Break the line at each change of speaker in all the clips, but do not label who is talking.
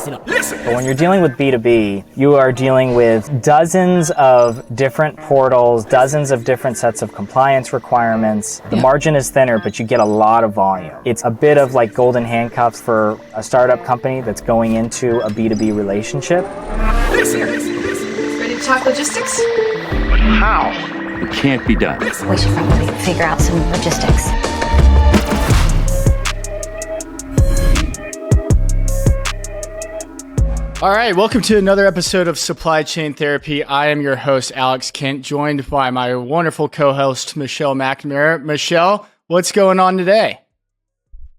But when you're dealing with B2B, you are dealing with dozens of different portals, dozens of different sets of compliance requirements. The margin is thinner, but you get a lot of volume. It's a bit of like golden handcuffs for a startup company that's going into a B2B relationship.
Ready to talk logistics?
But how? It can't be done.
We should probably figure out some logistics.
All right, welcome to another episode of Supply Chain Therapy. I am your host, Alex Kent, joined by my wonderful co-host, Michelle McNamara. Michelle, what's going on today?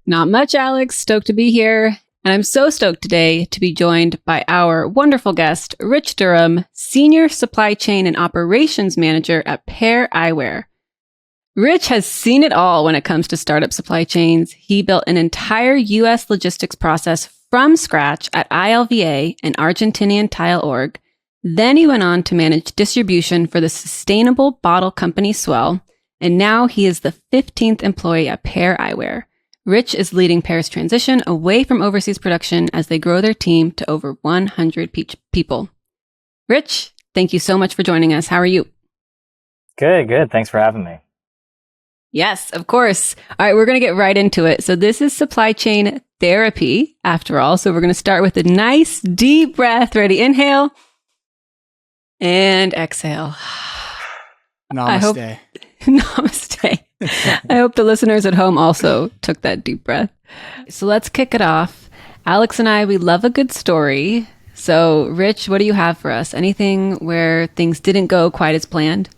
Not much, Alex. Stoked to be here. And I'm so stoked today to be joined by our wonderful guest, Rich Durham, Senior Supply Chain and Operations Manager at Pair Eyewear. Rich has seen it all when it comes to startup supply chains. He built an entire U.S. logistics process from scratch at ILVA and Argentinian Tile Org. Then he went on to manage distribution for the sustainable bottle company Swell. And now he is the 15th employee at Pair Eyewear. Rich is leading Pair's transition away from overseas production as they grow their team to over 100 people. Rich, thank you so much for joining us. How are you?
Good. Thanks for having me.
Yes, of course. All right, we're going to get right into it. So this is supply chain therapy, after all. So we're going to start with a nice deep breath. Ready? Inhale and exhale.
Namaste.
Namaste. I hope the listeners at home also took that deep breath. So let's kick it off. Alex and I, we love a good story. So Rich, what do you have for us? Anything where things didn't go quite as planned?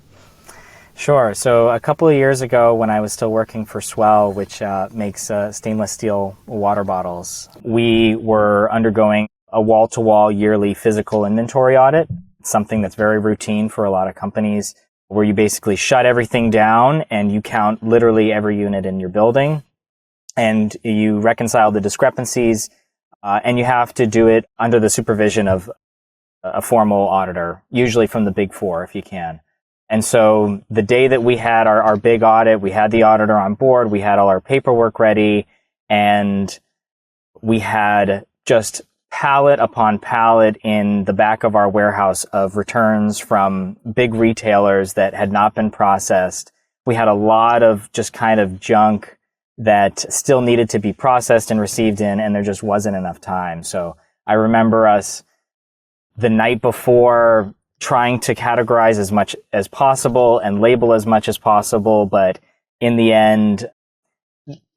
Sure. So a couple of years ago when I was still working for Swell, which makes stainless steel water bottles, we were undergoing a wall-to-wall yearly physical inventory audit, something that's very routine for a lot of companies, where you basically shut everything down and you count literally every unit in your building and you reconcile the discrepancies, and you have to do it under the supervision of a formal auditor, usually from the Big Four if you can. And so the day that we had our big audit, we had the auditor on board, we had all our paperwork ready, and we had just pallet upon pallet in the back of our warehouse of returns from big retailers that had not been processed. We had a lot of just kind of junk that still needed to be processed and received in, and there just wasn't enough time. So I remember us the night before trying to categorize as much as possible and label as much as possible. But in the end,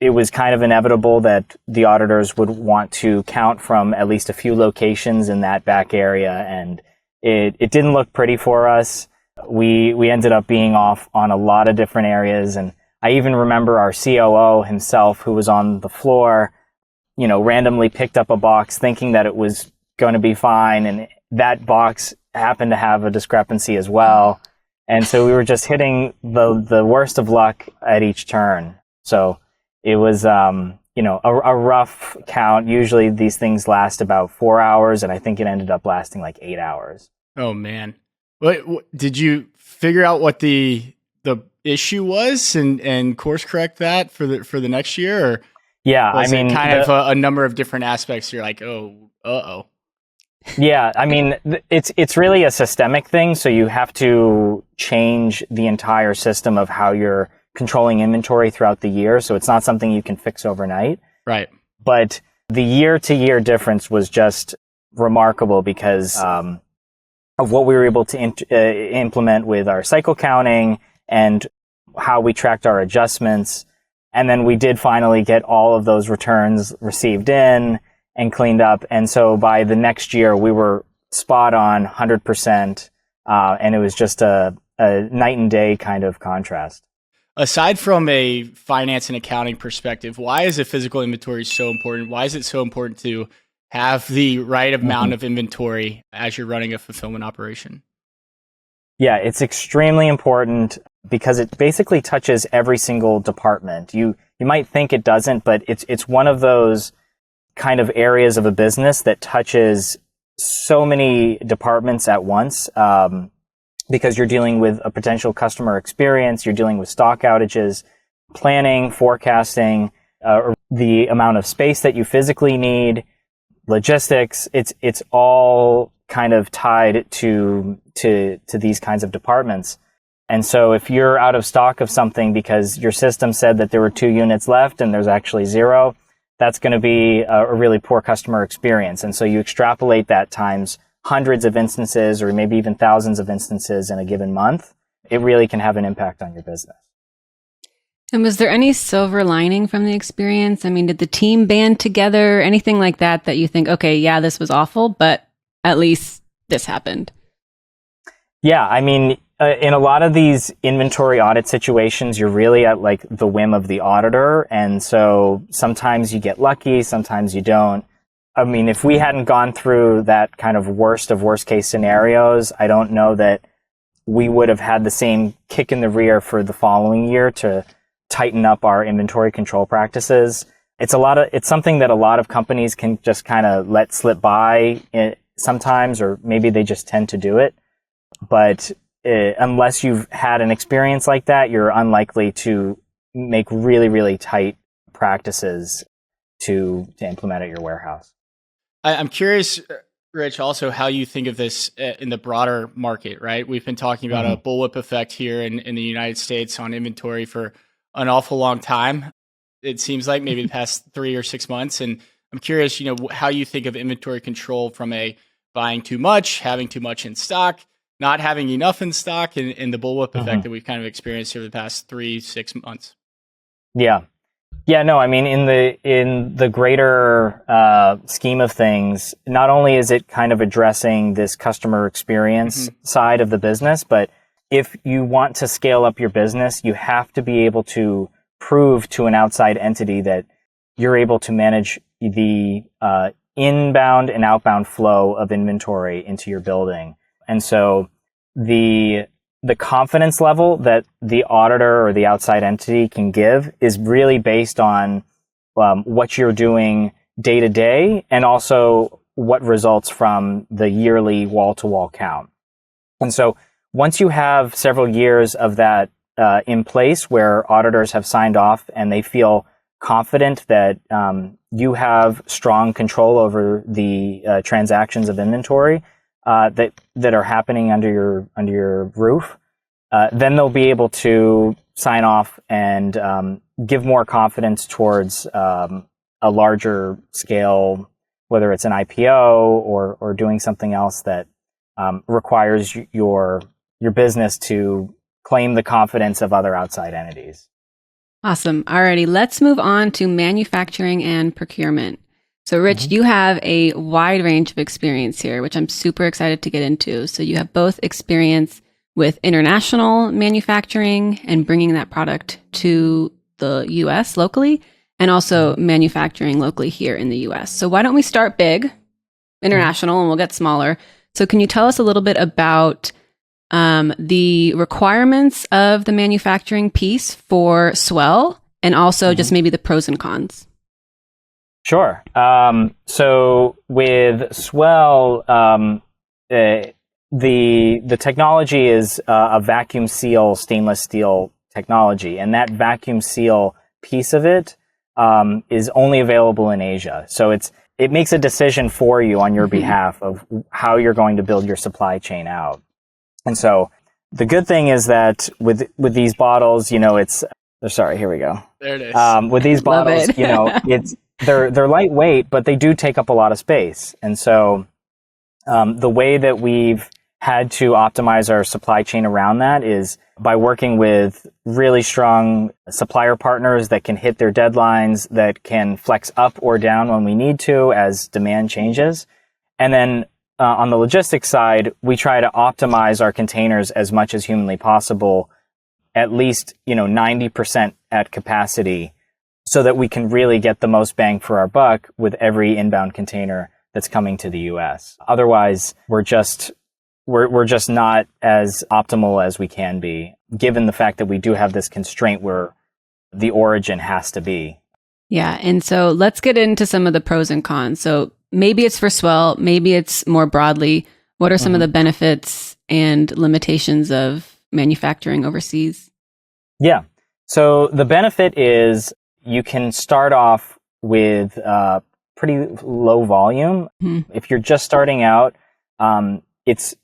it was kind of inevitable that the auditors would want to count from at least a few locations in that back area. And it didn't look pretty for us. We ended up being off on a lot of different areas. And I even remember our COO himself, who was on the floor, randomly picked up a box thinking that it was going to be fine. And that box happened to have a discrepancy as well. And so we were just hitting the worst of luck at each turn. So it was, a rough count. Usually these things last about 4 hours, and I think it ended up lasting like 8 hours.
Oh, man. What did you figure out what the issue was and course correct that for the next year? Or
yeah,
was it kind of a number of different aspects? You're like, oh, uh-oh.
Yeah, it's really a systemic thing. So you have to change the entire system of how you're controlling inventory throughout the year. So it's not something you can fix overnight.
Right.
But the year-to-year difference was just remarkable because of what we were able to implement with our cycle counting and how we tracked our adjustments. And then we did finally get all of those returns received in and cleaned up. And so by the next year, we were spot on 100%. And it was just a night and day kind of contrast.
Aside from a finance and accounting perspective, why is a physical inventory so important? Why is it so important to have the right amount of inventory as you're running a fulfillment operation?
Yeah, it's extremely important because it basically touches every single department. You might think it doesn't, but it's one of those kind of areas of a business that touches so many departments at once, because you're dealing with a potential customer experience, you're dealing with stock outages, planning, forecasting, the amount of space that you physically need, logistics. It's all kind of tied to these kinds of departments. And so if you're out of stock of something because your system said that there were 2 units left and there's actually 0, that's going to be a really poor customer experience. And so you extrapolate that times hundreds of instances or maybe even thousands of instances in a given month, it really can have an impact on your business.
And was there any silver lining from the experience? I mean, did the team band together? Anything like that you think, okay, yeah, this was awful, but at least this happened?
Yeah, I mean, in a lot of these inventory audit situations, you're really at like the whim of the auditor. And so sometimes you get lucky, sometimes you don't. I mean, if we hadn't gone through that kind of worst of worst case scenarios, I don't know that we would have had the same kick in the rear for the following year to tighten up our inventory control practices. It's something that a lot of companies can just kind of let slip by sometimes, or maybe they just tend to do it. But unless you've had an experience like that, you're unlikely to make really, really tight practices to implement at your warehouse.
I'm curious, Rich, also how you think of this in the broader market, right? We've been talking about a bullwhip effect here in the United States on inventory for an awful long time. It seems like maybe the past 3 or 6 months. And I'm curious, how you think of inventory control from a buying too much, having too much in stock, not having enough in stock, and the bullwhip effect that we've kind of experienced over the past 3-6 months.
Yeah, no, I mean, in the greater scheme of things, not only is it kind of addressing this customer experience side of the business, but if you want to scale up your business, you have to be able to prove to an outside entity that you're able to manage the inbound and outbound flow of inventory into your building. And so the confidence level that the auditor or the outside entity can give is really based on what you're doing day to day, and also what results from the yearly wall-to-wall count. And so once you have several years of that in place, where auditors have signed off and they feel confident that you have strong control over the transactions of inventory that are happening under your roof, then they'll be able to sign off and give more confidence towards a larger scale, whether it's an IPO or doing something else that requires your business to claim the confidence of other outside entities.
Awesome. Alrighty, let's move on to manufacturing and procurement. So Rich, you have a wide range of experience here, which I'm super excited to get into. So you have both experience with international manufacturing and bringing that product to the US locally, and also manufacturing locally here in the US. So why don't we start big, international, and we'll get smaller. So can you tell us a little bit about the requirements of the manufacturing piece for Swell, and also just maybe the pros and cons?
Sure. So with Swell, the technology is a vacuum seal stainless steel technology, and that vacuum seal piece of it is only available in Asia. So it makes a decision for you on your behalf of how you're going to build your supply chain out. And so the good thing is that with these bottles, sorry, here we go.
There it is.
With these bottles, they're lightweight, but they do take up a lot of space. And so the way that we've had to optimize our supply chain around that is by working with really strong supplier partners that can hit their deadlines, that can flex up or down when we need to as demand changes. And then on the logistics side, we try to optimize our containers as much as humanly possible, at least 90% at capacity, so that we can really get the most bang for our buck with every inbound container that's coming to the US. Otherwise, we're just not as optimal as we can be, given the fact that we do have this constraint where the origin has to be.
Yeah. And so let's get into some of the pros and cons. So maybe it's for Swell, maybe it's more broadly. What are some of the benefits and limitations of manufacturing overseas? Yeah.
So the benefit is you can start off with pretty low volume. If you're just starting out, it's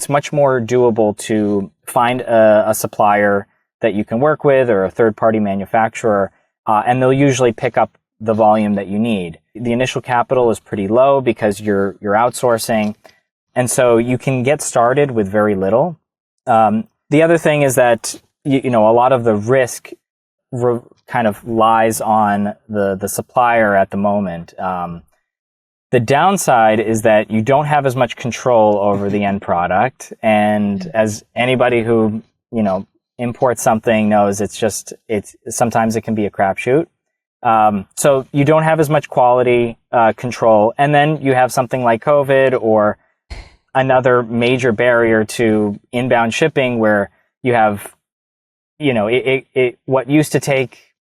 much more doable to find a supplier that you can work with or a third-party manufacturer, and they'll usually pick up the volume that you need. The initial capital is pretty low because you're outsourcing, and so you can get started with very little. The other thing is that a lot of the risk kind of lies on the supplier at the moment. The downside is that you don't have as much control over the end product, and as anybody who imports something knows, sometimes it can be a crapshoot. So you don't have as much quality control, and then you have something like COVID or another major barrier to inbound shipping, where you have what used to take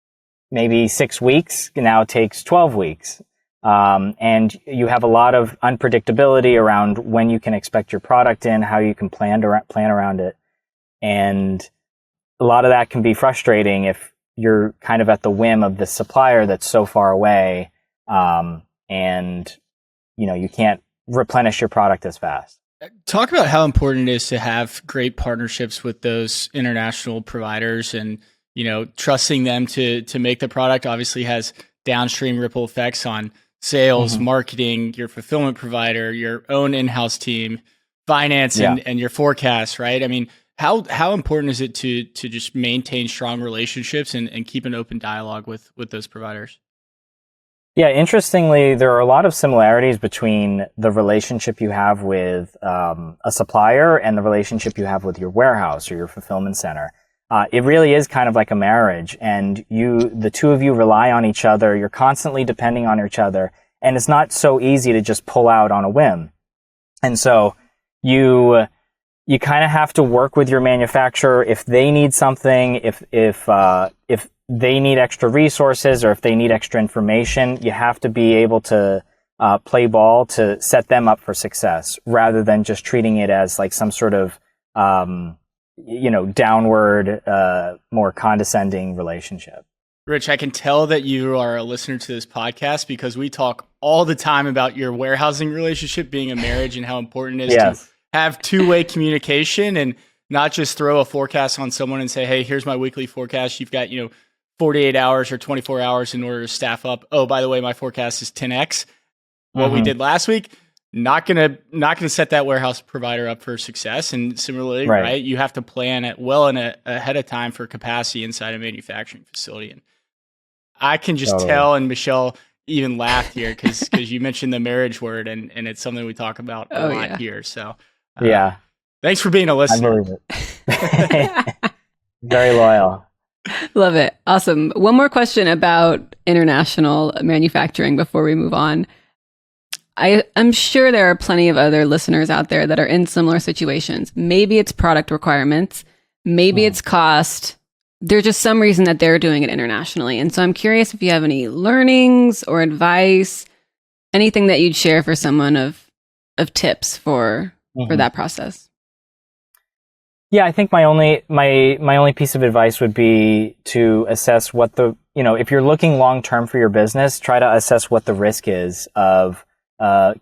maybe 6 weeks now takes 12 weeks. And you have a lot of unpredictability around when you can expect your product in, how you can plan around it. And a lot of that can be frustrating if you're kind of at the whim of the supplier that's so far away, and you can't replenish your product as fast.
Talk about how important it is to have great partnerships with those international providers, and trusting them to make the product obviously has downstream ripple effects on sales, marketing, your fulfillment provider, your own in-house team, finance, and your forecast, right? I mean, how important is it to just maintain strong relationships and keep an open dialogue with those providers?
Yeah, interestingly, there are a lot of similarities between the relationship you have with a supplier and the relationship you have with your warehouse or your fulfillment center. It really is kind of like a marriage, and the two of you rely on each other. You're constantly depending on each other, and it's not so easy to just pull out on a whim. And so you kind of have to work with your manufacturer if they need something, if they need extra resources or if they need extra information. You have to be able to play ball to set them up for success, rather than just treating it as like some sort of downward, more condescending relationship.
Rich, I can tell that you are a listener to this podcast because we talk all the time about your warehousing relationship being a marriage and how important it is to have two-way communication and not just throw a forecast on someone and say, hey, here's my weekly forecast. You've got, 48 hours or 24 hours in order to staff up. Oh, by the way, my forecast is 10x what we did last week. Not gonna set that warehouse provider up for success. And similarly, right, you have to plan it well ahead of time for capacity inside a manufacturing facility. And I can just tell, and Michelle even laughed here because you mentioned the marriage word, and it's something we talk about a lot here. So thanks for being a listener.
I believe it. Very loyal.
Love it. Awesome. One more question about international manufacturing before we move on. I'm sure there are plenty of other listeners out there that are in similar situations. Maybe it's product requirements. Maybe it's cost. There's just some reason that they're doing it internationally. And so I'm curious if you have any learnings or advice, anything that you'd share for someone of tips for that process.
Yeah, I think my only piece of advice would be to assess what if you're looking long term for your business, try to assess what the risk is of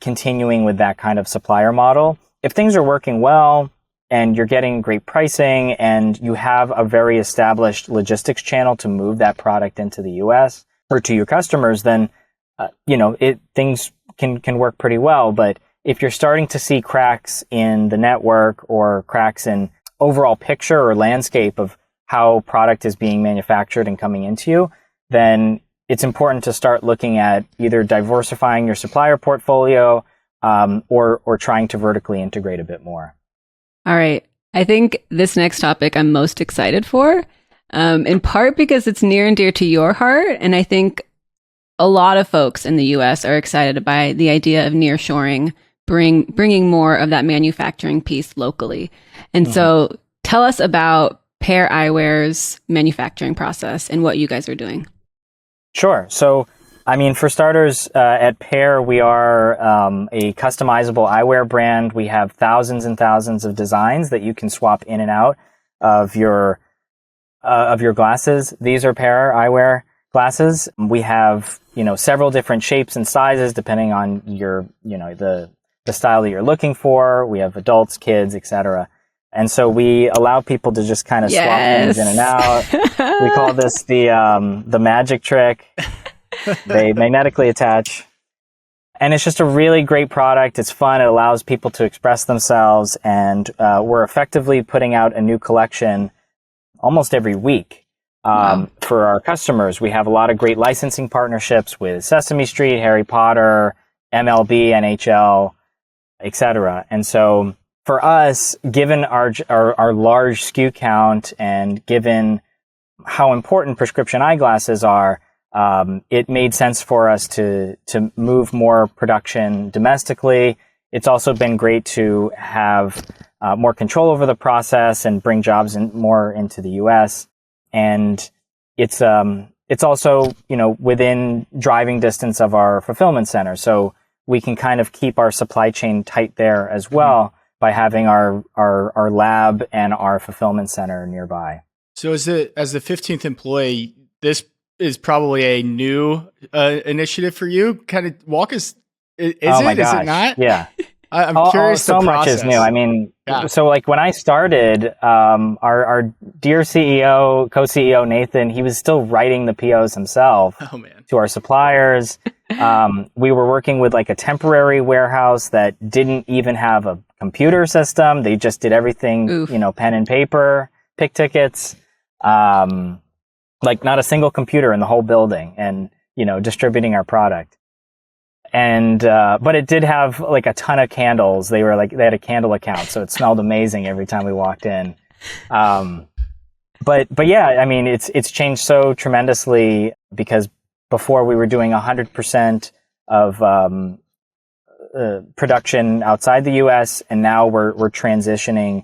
continuing with that kind of supplier model. If things are working well and you're getting great pricing and you have a very established logistics channel to move that product into the US or to your customers, then things can work pretty well. But if you're starting to see cracks in the network or cracks in overall picture or landscape of how product is being manufactured and coming into you, then it's important to start looking at either diversifying your supplier portfolio or trying to vertically integrate a bit more.
All right. I think this next topic I'm most excited for, in part because it's near and dear to your heart. And I think a lot of folks in the US are excited by the idea of nearshoring, bringing more of that manufacturing piece locally. And so tell us about Pair Eyewear's manufacturing process and what you guys are doing.
Sure. So, for starters, at Pair, we are a customizable eyewear brand. We have thousands and thousands of designs that you can swap in and out of your glasses. These are Pair Eyewear. glasses. We have, several different shapes and sizes depending on your, the style that you're looking for. We have adults, kids, etc. And so we allow people to just kind of swap things in and out. We call this the magic trick. They magnetically attach. And it's just a really great product. It's fun. It allows people to express themselves. And we're effectively putting out a new collection almost every week for our customers. We have a lot of great licensing partnerships with Sesame Street, Harry Potter, MLB, NHL, etc. And so for us, given our large SKU count and given how important prescription eyeglasses are, it made sense for us to move more production domestically. It's also been great to have more control over the process and bring jobs more into the U.S. And it's also, within driving distance of our fulfillment center. So we can kind of keep our supply chain tight there as well by having our lab and our fulfillment center nearby.
So as the 15th employee, this is probably a new initiative for you. Kind of walk us. Is it not?
Yeah.
I'm curious.
So much is new. I mean, So like when I started, our dear CEO, co-CEO Nathan, he was still writing the POs himself to our suppliers. We were working with like a temporary warehouse that didn't even have a computer system. They just did everything, pen and paper, pick tickets, like not a single computer in the whole building, and, distributing our product. And, but it did have like a ton of candles. They had a candle account, so it smelled amazing every time we walked in. But yeah, I mean, it's changed so tremendously because before we were doing 100% of, production outside the US, and now we're transitioning.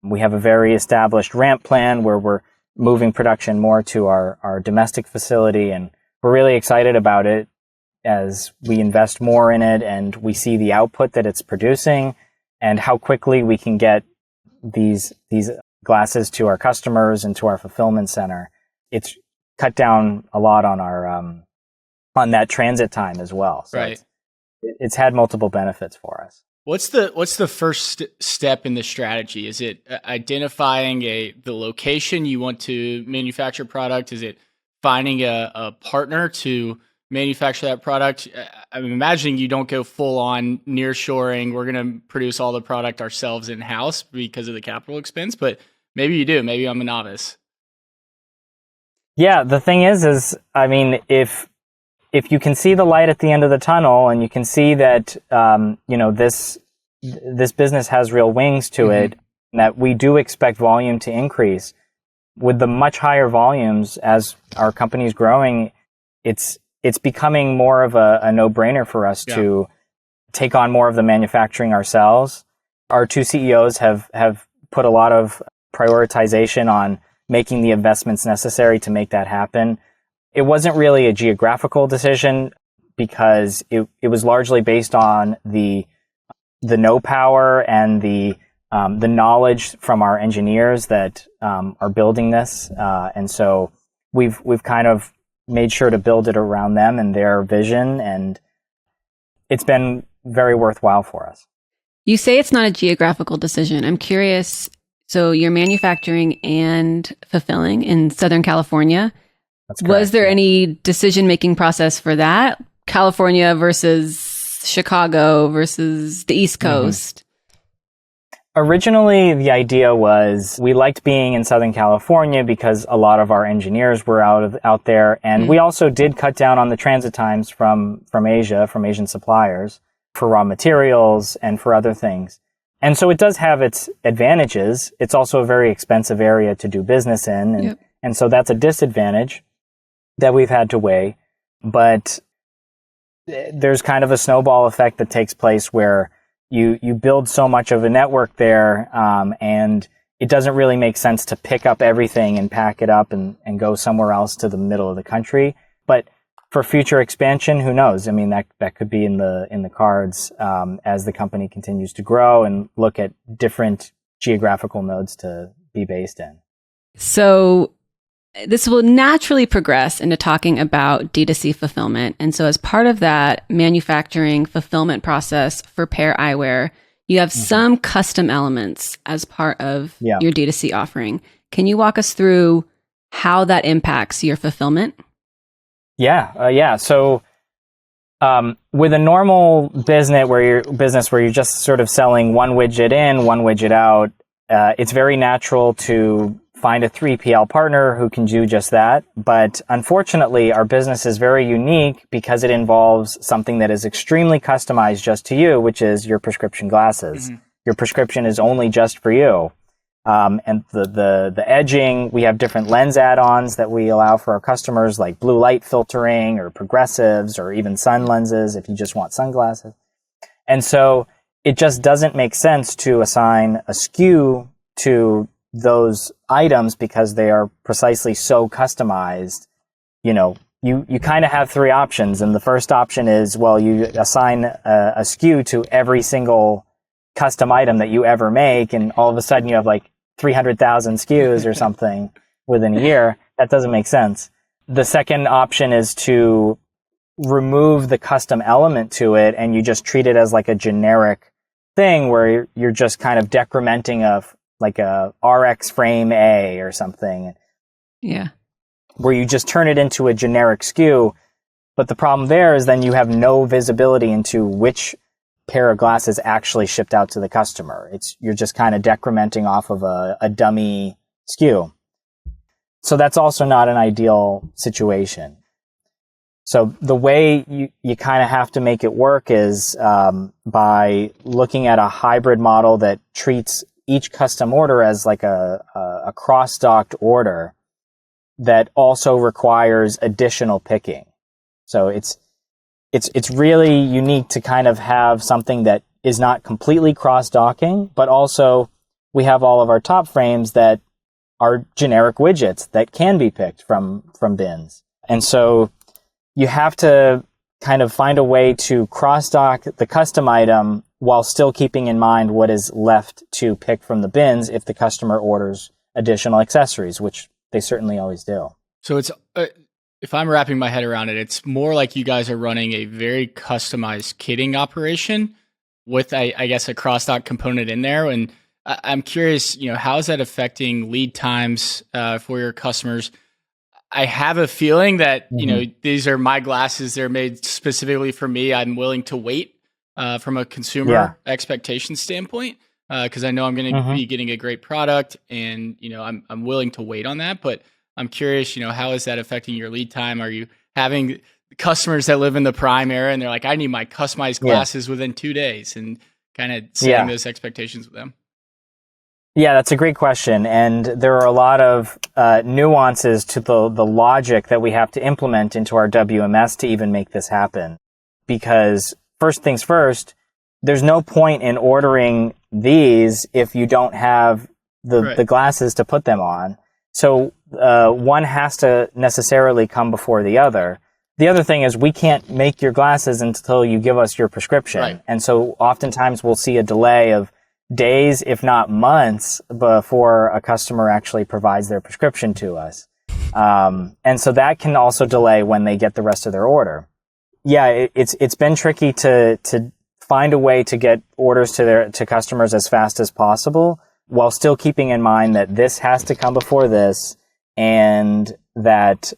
We have a very established ramp plan where we're moving production more to our domestic facility, and we're really excited about it as we invest more in it and we see the output that it's producing and how quickly we can get these glasses to our customers and to our fulfillment center. It's cut down a lot on our on that transit time as well. So
right.
It's had multiple benefits for us.
What's the first step in the strategy? Is it identifying the location you want to manufacture product? Is it finding a partner to manufacture that product? I'm imagining you don't go full on nearshoring. We're going to produce all the product ourselves in house because of the capital expense, but maybe you do. Maybe I'm a novice.
Yeah, the thing is I mean, if you can see the light at the end of the tunnel and you can see that, this business has real wings to it, and that we do expect volume to increase with the much higher volumes as our company is growing, it's becoming more of a no-brainer for us to take on more of the manufacturing ourselves. Our two CEOs have put a lot of prioritization on making the investments necessary to make that happen. It wasn't really a geographical decision because it was largely based on the know-power and the knowledge from our engineers that are building this, and so we've kind of made sure to build it around them and their vision, and it's been very worthwhile for us.
You say it's not a geographical decision. I'm curious. So you're manufacturing and fulfilling in Southern California.
That's correct.
Was there any decision-making process for that? California versus Chicago versus the East Coast?
Originally, the idea was we liked being in Southern California because a lot of our engineers were out there, and we also did cut down on the transit times from Asia, from Asian suppliers, for raw materials and for other things. And so it does have its advantages. It's also a very expensive area to do business in, and so that's a disadvantage that we've had to weigh. But there's kind of a snowball effect that takes place where you build so much of a network there, and it doesn't really make sense to pick up everything and pack it up and go somewhere else to the middle of the country. But for future expansion, who knows? I mean, that could be in the cards as the company continues to grow and look at different geographical nodes to be based in.
So this will naturally progress into talking about D2C fulfillment. And so as part of that manufacturing fulfillment process for Pair Eyewear, you have some custom elements as part of your D2C offering. Can you walk us through how that impacts your fulfillment?
So with a normal business where you're just sort of selling one widget in, one widget out, it's very natural to find a 3PL partner who can do just that. But unfortunately, our business is very unique because it involves something that is extremely customized just to you, which is your prescription glasses. Your prescription is only just for you. And the edging, we have different lens add-ons that we allow for our customers, like blue light filtering or progressives or even sun lenses if you just want sunglasses. And so it just doesn't make sense to assign a SKU to those items because they are precisely so customized. You know, you kind of have three options. And the first option is, well, you assign a SKU to every single custom item that you ever make. And all of a sudden you have like 300,000 SKUs or something within a year. That doesn't make sense. The second option is to remove the custom element to it and you just treat it as like a generic thing where you're just kind of decrementing like a RX frame A or something.
Yeah.
Where you just turn it into a generic SKU. But the problem there is then you have no visibility into which pair of glasses actually shipped out to the customer. You're just kind of decrementing off of a dummy SKU. So that's also not an ideal situation. So the way you kind of have to make it work is by looking at a hybrid model that treats each custom order as like a cross-docked order that also requires additional picking. So it's really unique to kind of have something that is not completely cross-docking, but also we have all of our top frames that are generic widgets that can be picked from bins. And so you have to kind of find a way to cross-dock the custom item while still keeping in mind what is left to pick from the bins if the customer orders additional accessories, which they certainly always do.
So it's if I'm wrapping my head around it, it's more like you guys are running a very customized kitting operation with, I guess, a cross-dock component in there. And I'm curious, how is that affecting lead times for your customers? I have a feeling that, these are my glasses. They're made specifically for me. I'm willing to wait from a consumer expectation standpoint because I know I'm going to be getting a great product and, I'm willing to wait on that. But I'm curious, how is that affecting your lead time? Are you having customers that live in the prime era and they're like, I need my customized glasses within 2 days and kind of setting those expectations with them?
Yeah, that's a great question. And there are a lot of nuances to the logic that we have to implement into our WMS to even make this happen. Because first things first, there's no point in ordering these if you don't have the glasses to put them on. So one has to necessarily come before the other. The other thing is we can't make your glasses until you give us your prescription. Right. And so oftentimes we'll see a delay of days, if not months, before a customer actually provides their prescription to us. And so that can also delay when they get the rest of their order. Yeah, it's been tricky to find a way to get orders to customers as fast as possible while still keeping in mind that this has to come before this and that,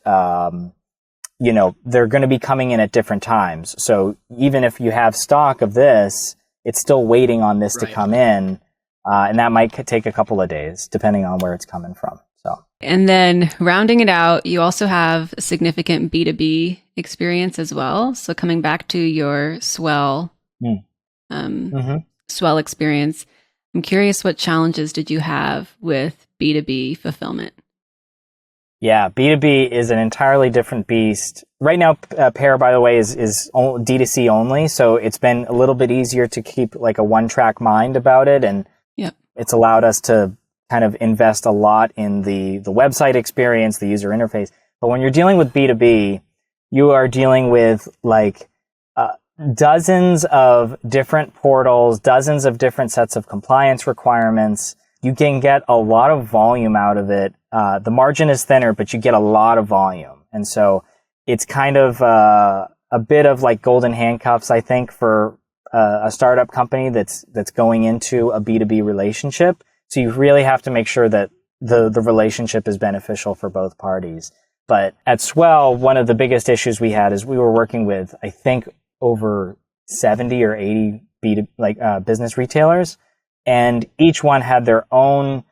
they're going to be coming in at different times. So even if you have stock of this, it's still waiting on this to come in. And that might take a couple of days, depending on where it's coming from. So,
and then rounding it out, you also have a significant B2B experience as well. So coming back to your Swell experience, I'm curious, what challenges did you have with B2B fulfillment?
Yeah, B2B is an entirely different beast. Right now, Pair, by the way, is D2C only, so it's been a little bit easier to keep like a one-track mind about it, and it's allowed us to kind of invest a lot in the website experience, the user interface. But when you're dealing with B2B, you are dealing with like dozens of different portals, dozens of different sets of compliance requirements. You can get a lot of volume out of it the margin is thinner, but you get a lot of volume. And so it's kind of a bit of like golden handcuffs, I think, for a startup company that's going into a B2B relationship. So you really have to make sure that the relationship is beneficial for both parties. But at Swell, one of the biggest issues we had is we were working with, I think, over 70 or 80 business retailers, and each one had their own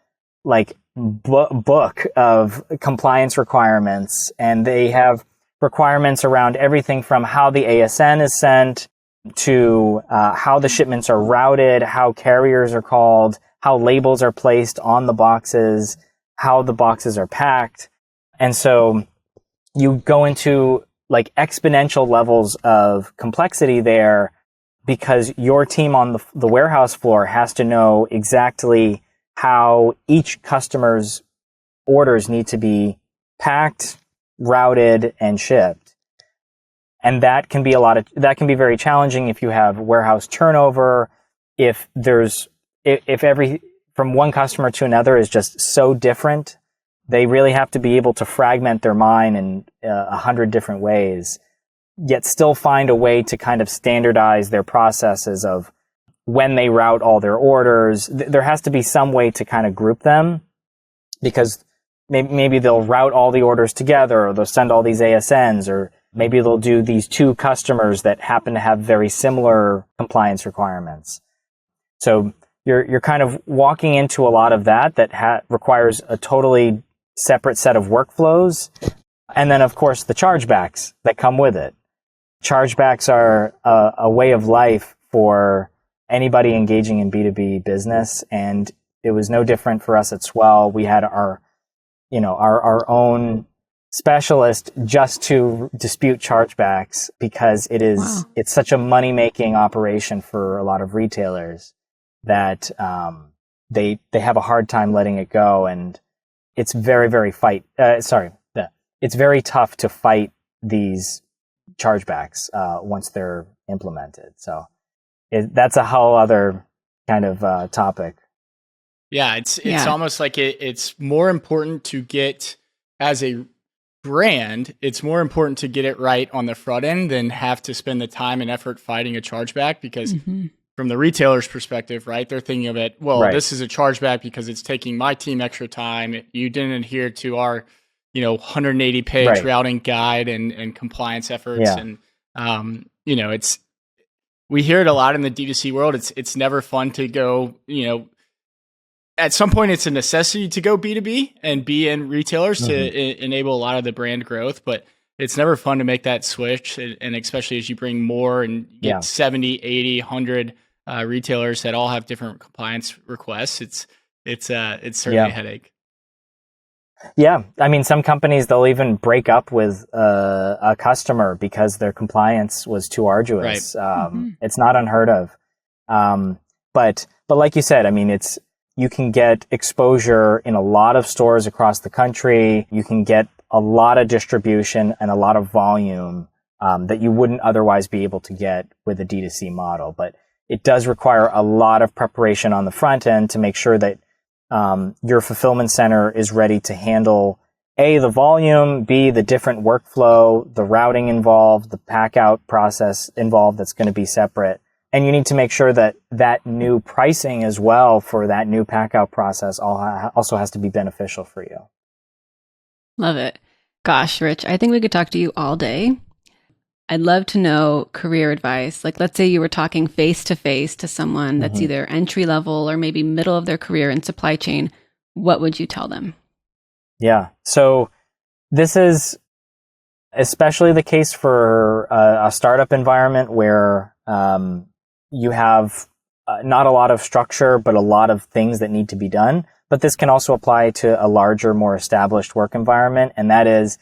like book of compliance requirements, and they have requirements around everything from how the ASN is sent to how the shipments are routed, how carriers are called, how labels are placed on the boxes, how the boxes are packed. And so you go into like exponential levels of complexity there, because your team on the warehouse floor has to know exactly how each customer's orders need to be packed, routed, and shipped. And that can be very challenging if you have warehouse turnover, if every from one customer to another is just so different. They really have to be able to fragment their mind in 100 different ways, yet still find a way to kind of standardize their processes of when they route all their orders. There has to be some way to kind of group them, because maybe they'll route all the orders together, or they'll send all these ASNs, or maybe they'll do these two customers that happen to have very similar compliance requirements. So you're kind of walking into a lot of that requires a totally separate set of workflows. And then, of course, the chargebacks that come with it. Chargebacks are a way of life for anybody engaging in B2B business. And it was no different for us at Swell. We had our own specialist just to dispute chargebacks, because it's such a money-making operation for a lot of retailers that they have a hard time letting it go. And it's very, very it's very tough to fight these chargebacks once they're implemented. So that's a whole other kind of topic.
Yeah, it's almost like it's more important to get, as a brand, it's more important to get it right on the front end than have to spend the time and effort fighting a chargeback, because from the retailer's perspective, right, they're thinking of it, this is a chargeback because it's taking my team extra time. You didn't adhere to our 180-page routing guide and compliance efforts. Yeah. And, we hear it a lot in the D2C world. It's never fun to go, at some point it's a necessity to go B2B and be in retailers to enable a lot of the brand growth, but it's never fun to make that switch. And especially as you bring more and get 70, 80, 100 retailers that all have different compliance requests, it's certainly a headache.
Yeah. I mean, some companies, they'll even break up with a customer because their compliance was too arduous. Right. It's not unheard of. But like you said, I mean, you can get exposure in a lot of stores across the country. You can get a lot of distribution and a lot of volume that you wouldn't otherwise be able to get with a D2C model. But it does require a lot of preparation on the front end to make sure that your fulfillment center is ready to handle A, the volume, B, the different workflow, the routing involved, the pack out process involved that's going to be separate. And you need to make sure that new pricing as well for that new pack out process also has to be beneficial for you.
Love it. Gosh, Rich, I think we could talk to you all day. I'd love to know career advice. Like, let's say you were talking face to face to someone that's either entry level or maybe middle of their career in supply chain. What would you tell them? Yeah.
So this is especially the case for a startup environment where you have not a lot of structure, but a lot of things that need to be done. But this can also apply to a larger, more established work environment. And that is,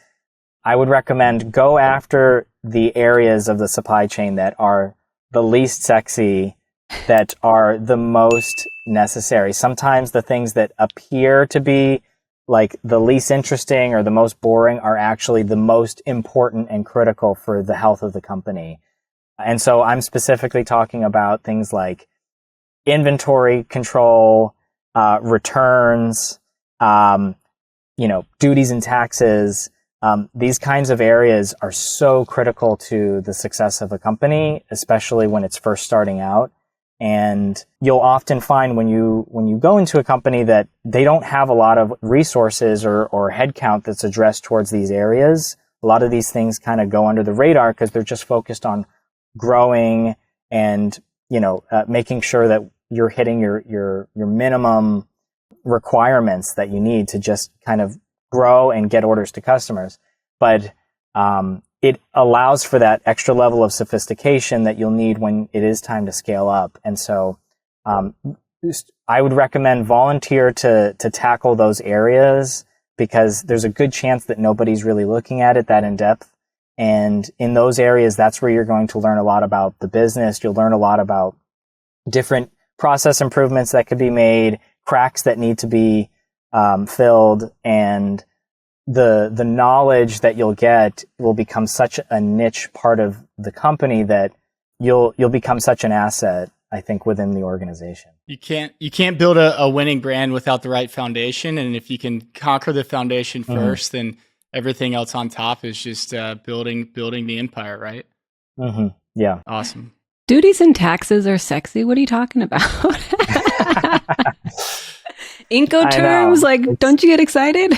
I would recommend go after the areas of the supply chain that are the least sexy, that are the most necessary. Sometimes the things that appear to be like the least interesting or the most boring are actually the most important and critical for the health of the company. And so I'm specifically talking about things like inventory control, returns, duties and taxes. These kinds of areas are so critical to the success of a company, especially when it's first starting out. And you'll often find when you go into a company that they don't have a lot of resources or headcount that's addressed towards these areas. A lot of these things kind of go under the radar because they're just focused on growing and, making sure that you're hitting your minimum requirements that you need to just kind of grow and get orders to customers. But, it allows for that extra level of sophistication that you'll need when it is time to scale up. And so, I would recommend volunteer to tackle those areas because there's a good chance that nobody's really looking at it that in depth. And in those areas, that's where you're going to learn a lot about the business. You'll learn a lot about different process improvements that could be made, cracks that need to be filled, and the knowledge that you'll get will become such a niche part of the company that you'll become such an asset, I think, within the organization.
You can't build a winning brand without the right foundation, and if you can conquer the foundation first, then everything else on top is just building the empire, right?
Mm-hmm. Yeah.
Awesome.
Duties and taxes are sexy. What are you talking about? Incoterms, don't you get excited?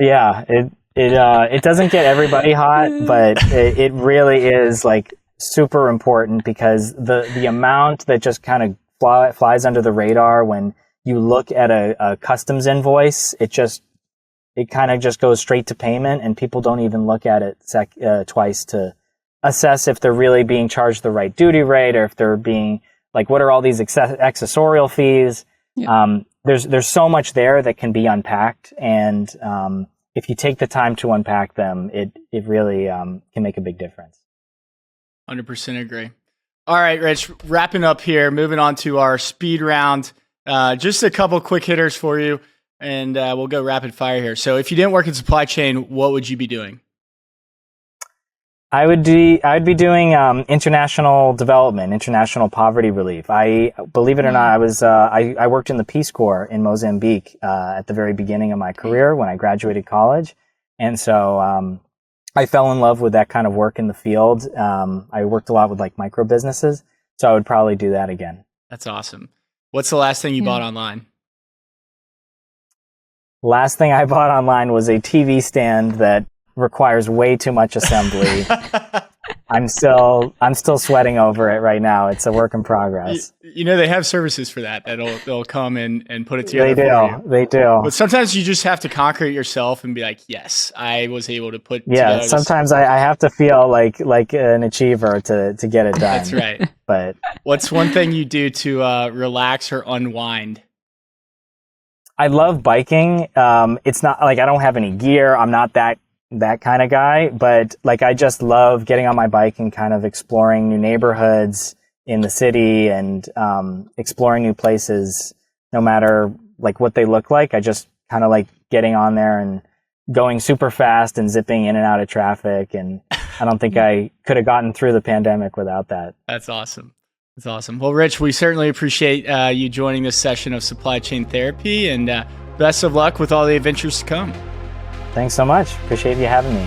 Yeah, it doesn't get everybody hot, but it really is super important because the amount that just kind of flies under the radar when you look at a customs invoice, it kind of just goes straight to payment, and people don't even look at it twice to assess if they're really being charged the right duty rate or if they're being what are all these accessorial fees. Yeah. There's so much there that can be unpacked, and if you take the time to unpack them, it really can make a big difference.
100% agree. All right, Rich, wrapping up here, moving on to our speed round. Just a couple quick hitters for you, and we'll go rapid fire here. So if you didn't work in supply chain, what would you be doing?
I'd be doing international development, international poverty relief. Believe it or not, I worked in the Peace Corps in Mozambique at the very beginning of my career when I graduated college, and so I fell in love with that kind of work in the field. I worked a lot with micro businesses, so I would probably do that again.
That's awesome. What's the last thing you bought online?
Last thing I bought online was a TV stand that requires way too much assembly. I'm still sweating over it right now. It's a work in progress.
They have services for that. They'll come and put it together.
They do.
But sometimes you just have to conquer it yourself and be like, yes, I was able to put
together. Yeah, sometimes I have to feel like an achiever to get it done.
That's right.
But
what's one thing you do to relax or unwind?
I love biking. It's not I don't have any gear. I'm not that kind of guy, but I just love getting on my bike and kind of exploring new neighborhoods in the city and exploring new places, no matter what they look like. I just kind of like getting on there and going super fast and zipping in and out of traffic. And I don't think I could have gotten through the pandemic without that.
That's awesome. That's awesome. Well, Rich, we certainly appreciate you joining this session of Supply Chain Therapy, and best of luck with all the adventures to come.
Thanks so much. Appreciate you having me.